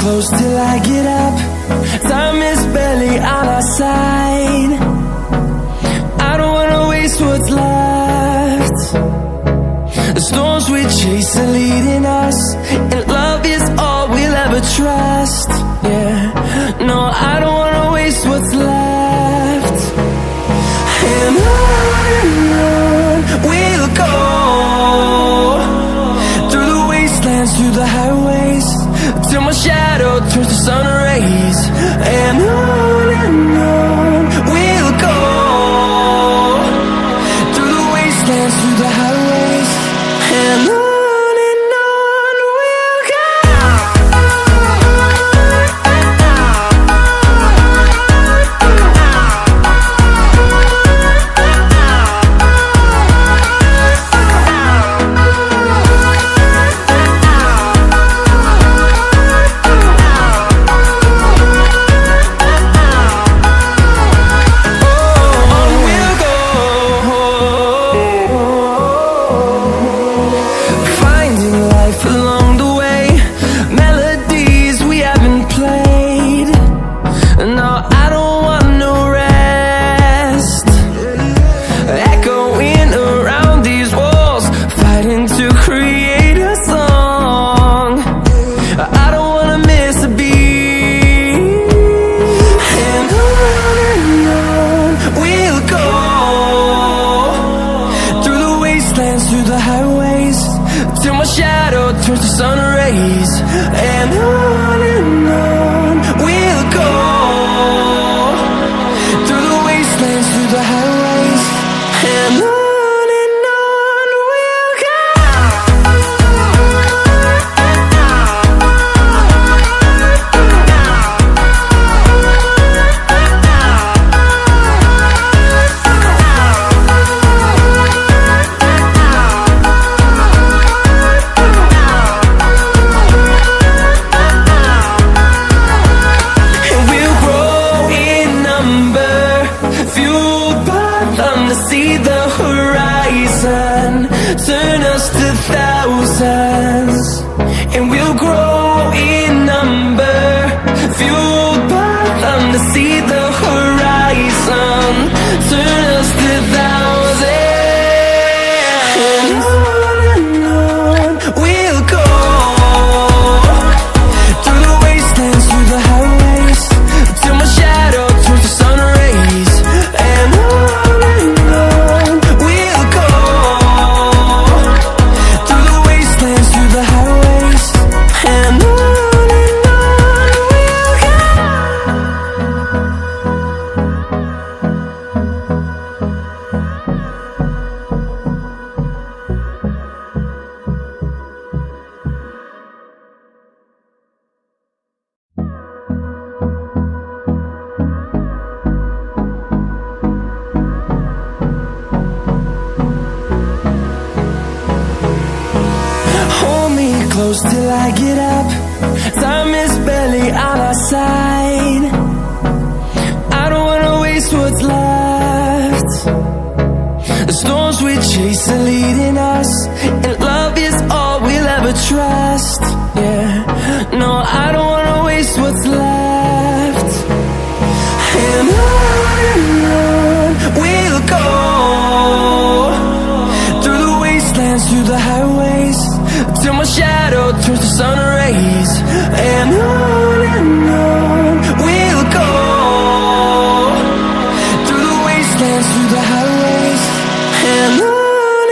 close till I get up. Time is barely on our side. I don't wanna waste what's left. The storms we chase are leading us, and love is all we'll ever trust. Yeah, no, I don't wanna waste what's left. And on we'll go, through the wastelands, through the highways, till my shadow turns to sun rays. And on we'll go, through the wastelands, through the highways, and on we'll go. Through the highways, till my shadow turns to sun rays. And on we'll go, through the wastelands, through the highways, and on we'll go. See the horizon, turn us to thousands, and we'll grow in number, fueled by them to see the horizon, turn us to thousands. And on we'll go, through the wastelands, through the highways, till my shadow turns to sun rays. And close till I get up. Time is barely on our side. I don't wanna waste what's left. The storms we chase are leading us, and love is all we'll ever trust. Yeah, no, I don't wanna waste what's left. And on we'll go, through the wastelands, through the highways, till my shadow turns to sun rays. And on we'll go, through the wastelands, through the highways, and on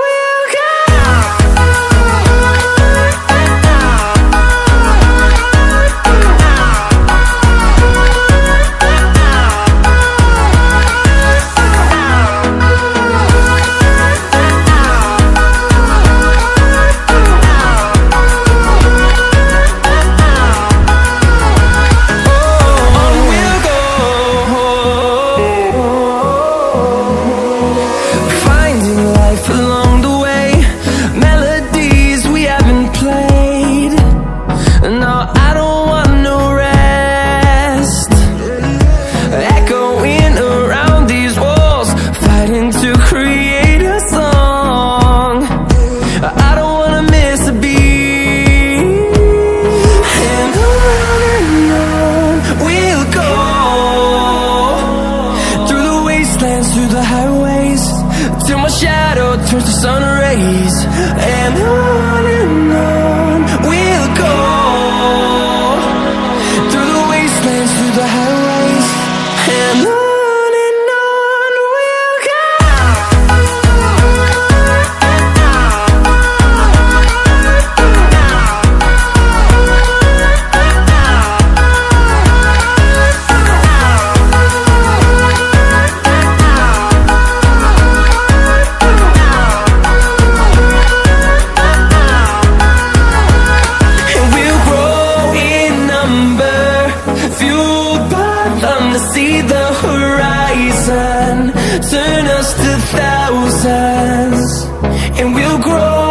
we'll go. through the highways, till my shadow turns to sun rays. And on we'll go, through the wastelands, through the highways. And on we'll go. See the horizon turn us to thousands, and we'll grow